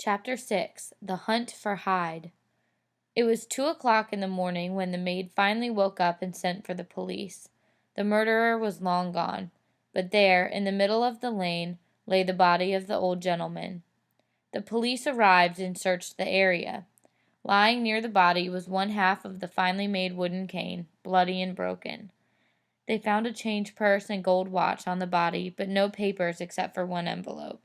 Chapter 6 The Hunt for Hyde. It was 2 o'clock in the morning when the maid finally woke up and sent for the police. The murderer was long gone, but there, in the middle of the lane, lay the body of the old gentleman. The police arrived and searched the area. Lying near the body was one half of the finely made wooden cane, bloody and broken. They found a change purse and gold watch on the body, but no papers except for one envelope.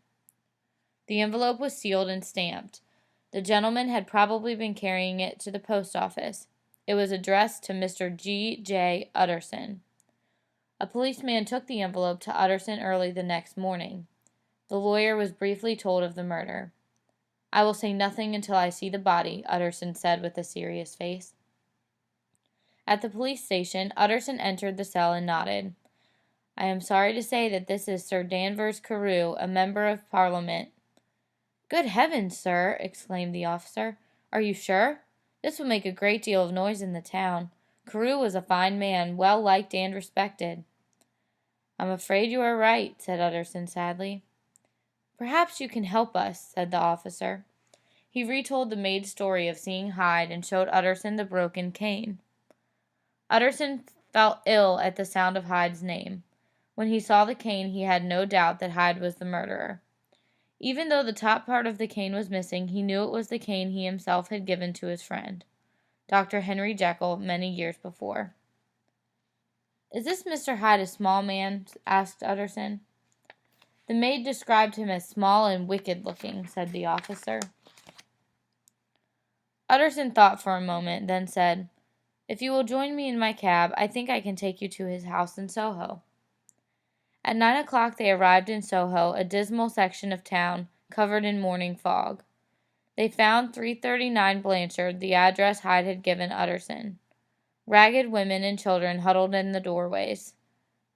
The envelope was sealed and stamped. The gentleman had probably been carrying it to the post office. It was addressed to Mr. G. J. Utterson. A policeman took the envelope to Utterson early the next morning. The lawyer was briefly told of the murder. "I will say nothing until I see the body," Utterson said with a serious face. At the police station, Utterson entered the cell and nodded. "I am sorry to say that this is Sir Danvers Carew, a member of Parliament." "Good heavens, sir!" exclaimed the officer. "Are you sure? This will make a great deal of noise in the town. Carew was a fine man, well liked and respected." "I'm afraid you are right," said Utterson sadly. "Perhaps you can help us," said the officer. He retold the maid's story of seeing Hyde and showed Utterson the broken cane. Utterson felt ill at the sound of Hyde's name. When he saw the cane, he had no doubt that Hyde was the murderer. Even though the top part of the cane was missing, he knew it was the cane he himself had given to his friend, Dr. Henry Jekyll, many years before. "Is this Mr. Hyde a small man?" asked Utterson. "The maid described him as small and wicked-looking," said the officer. Utterson thought for a moment, then said, "If you will join me in my cab, I think I can take you to his house in Soho." At 9 o'clock they arrived in Soho, a dismal section of town, covered in morning fog. They found 339 Blanchard, the address Hyde had given Utterson. Ragged women and children huddled in the doorways.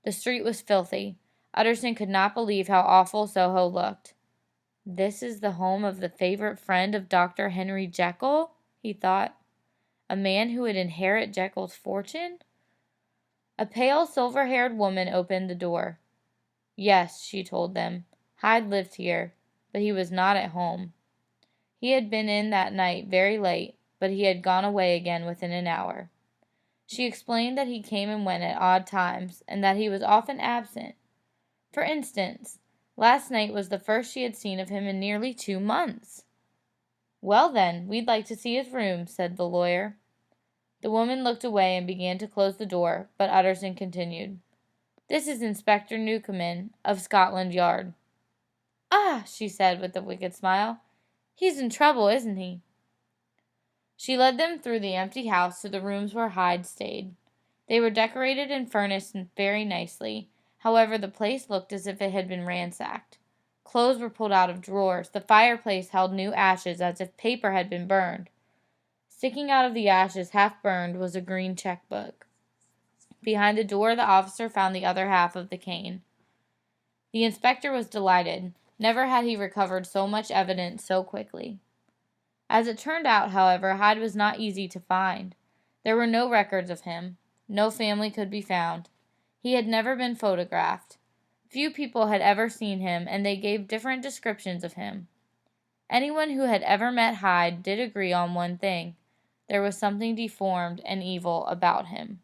The street was filthy. Utterson could not believe how awful Soho looked. "This is the home of the favorite friend of Dr. Henry Jekyll," he thought. "A man who would inherit Jekyll's fortune?" A pale, silver-haired woman opened the door. "Yes," she told them, "Hyde lived here, but he was not at home. He had been in that night very late, but he had gone away again within an hour." She explained that he came and went at odd times, and that he was often absent. For instance, last night was the first she had seen of him in nearly 2 months. "Well, then, we'd like to see his room," said the lawyer. The woman looked away and began to close the door, but Utterson continued. "This is Inspector Newcomen, of Scotland Yard." "Ah," she said with a wicked smile, "he's in trouble, isn't he?" She led them through the empty house to the rooms where Hyde stayed. They were decorated and furnished very nicely. However, the place looked as if it had been ransacked. Clothes were pulled out of drawers. The fireplace held new ashes, as if paper had been burned. Sticking out of the ashes, half burned, was a green checkbook. Behind the door, the officer found the other half of the cane. The inspector was delighted. Never had he recovered so much evidence so quickly. As it turned out, however, Hyde was not easy to find. There were no records of him. No family could be found. He had never been photographed. Few people had ever seen him, and they gave different descriptions of him. Anyone who had ever met Hyde did agree on one thing. There was something deformed and evil about him.